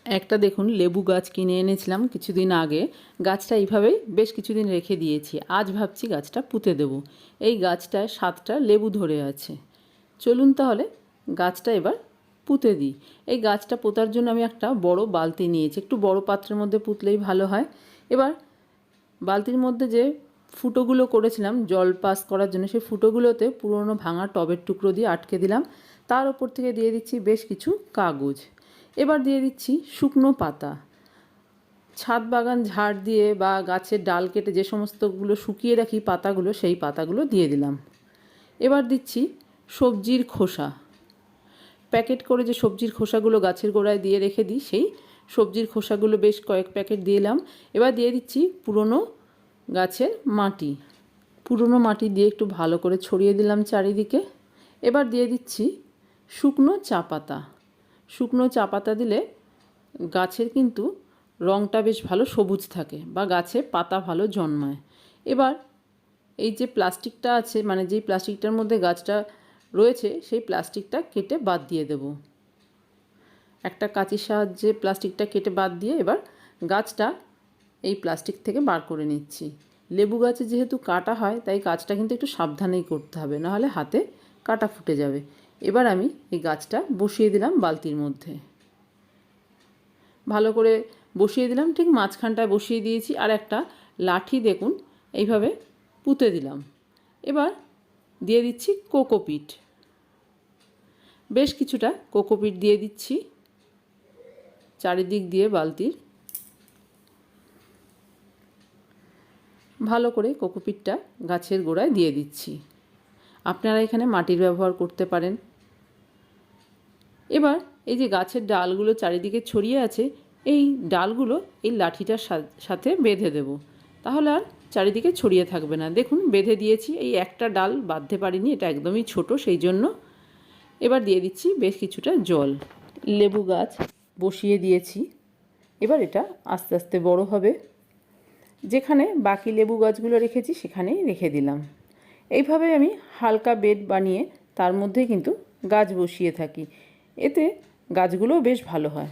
একটা দেখুন লেবু গাছ কিনে এনেছিলাম কিছুদিন আগে। গাছটা এইভাবেই বেশ কিছুদিন রেখে দিয়েছি। আজ ভাবছি গাছটা পুঁতে দেব। এই গাছটায় 7টা লেবু ধরে আছে। চলুন তাহলে গাছটা এবার পুঁতে দিই। এই গাছটা পোঁতার জন্য আমি একটা বড় বালতি নিয়েছি। একটু বড় পাত্রের মধ্যে পুঁতলেই ভালো হয়। এবার বালতির মধ্যে যে ফুটোগুলো করেছিলাম জল পাস করার জন্য, সেই ফুটোগুলোতে পুরনো ভাঙা টবের টুকরো দিয়ে আটকে দিলাম। তার ওপর থেকে দিয়ে দিচ্ছি বেশ কিছু কাগজ। এবার দিয়ে দিচ্ছি শুকনো পাতা। ছাদ বাগান ঝাড় দিয়ে বা গাছের ডাল কেটে যে সমস্তগুলো শুকিয়ে রাখি পাতাগুলো, সেই পাতাগুলো দিয়ে দিলাম। এবার দিচ্ছি সবজির খোসা। প্যাকেট করে যে সবজির খোসাগুলো গাছের গোড়ায় দিয়ে রেখে দিই, সেই সবজির খোসাগুলো বেশ কয়েক প্যাকেট দিলাম। এবার দিয়ে দিচ্ছি পুরনো গাছের মাটি। পুরনো মাটি দিয়ে একটু ভালো করে ছড়িয়ে দিলাম চারিদিকে। এবার দিয়ে দিচ্ছি শুকনো চা পাতা। শুকনো চা পাতা দিলে গাছের কিন্তু রঙটা বেশ ভালো সবুজ থাকে বা গাছে পাতা ভালো জন্মায়। এবার এই যে প্লাস্টিকটা আছে, মানে যেই প্লাস্টিকটার মধ্যে গাছটা রয়েছে, সেই প্লাস্টিকটা কেটে বাদ দিয়ে দেব। একটা কাঁচির সাহায্যে প্লাস্টিকটা কেটে বাদ দিয়ে এবার গাছটা এই প্লাস্টিক থেকে বার করে নিচ্ছি। লেবু গাছে যেহেতু কাটা হয়, তাই কাজটা কিন্তু একটু সাবধানেই করতে হবে, নাহলে হাতে কাটা ফুটে যাবে। এবার আমি এই গাছটা বসিয়ে দিলাম বালতির মধ্যে। ভালো করে বসিয়ে দিলাম, ঠিক মাঝখানটায় বসিয়ে দিয়েছি। আর একটা লাঠি দেখুন এইভাবে পুঁতে দিলাম। এবার দিয়ে দিচ্ছি কোকোপিট। বেশ কিছুটা কোকোপিট দিয়ে দিচ্ছি চারিদিক দিয়ে বালতির। ভালো করে কোকোপিটটা গাছের গোড়ায় দিয়ে দিচ্ছি। আপনারা এখানে মাটির ব্যবহার করতে পারেন। এবার এই যে গাছের ডালগুলো চারিদিকে ছড়িয়ে আছে, এই ডালগুলো এই লাঠিটার সাথে বেঁধে দেব, তাহলে আর চারিদিকে ছড়িয়ে থাকবে না। দেখুন বেঁধে দিয়েছি। এই একটা ডাল বাঁধতে পারিনি, এটা একদমই ছোট, সেই জন্য। এবার দিয়ে দিচ্ছি বেশ কিছুটা জল। লেবু গাছ বসিয়ে দিয়েছি। এবার এটা আস্তে আস্তে বড় হবে। যেখানে বাকি লেবু গাছগুলো রেখেছি সেখানেই রেখে দিলাম। এইভাবে আমি হালকা বেড বানিয়ে তার মধ্যে কিন্তু গাছ বসিয়ে থাকি। এতে গাছগুলোও বেশ ভালো হয়।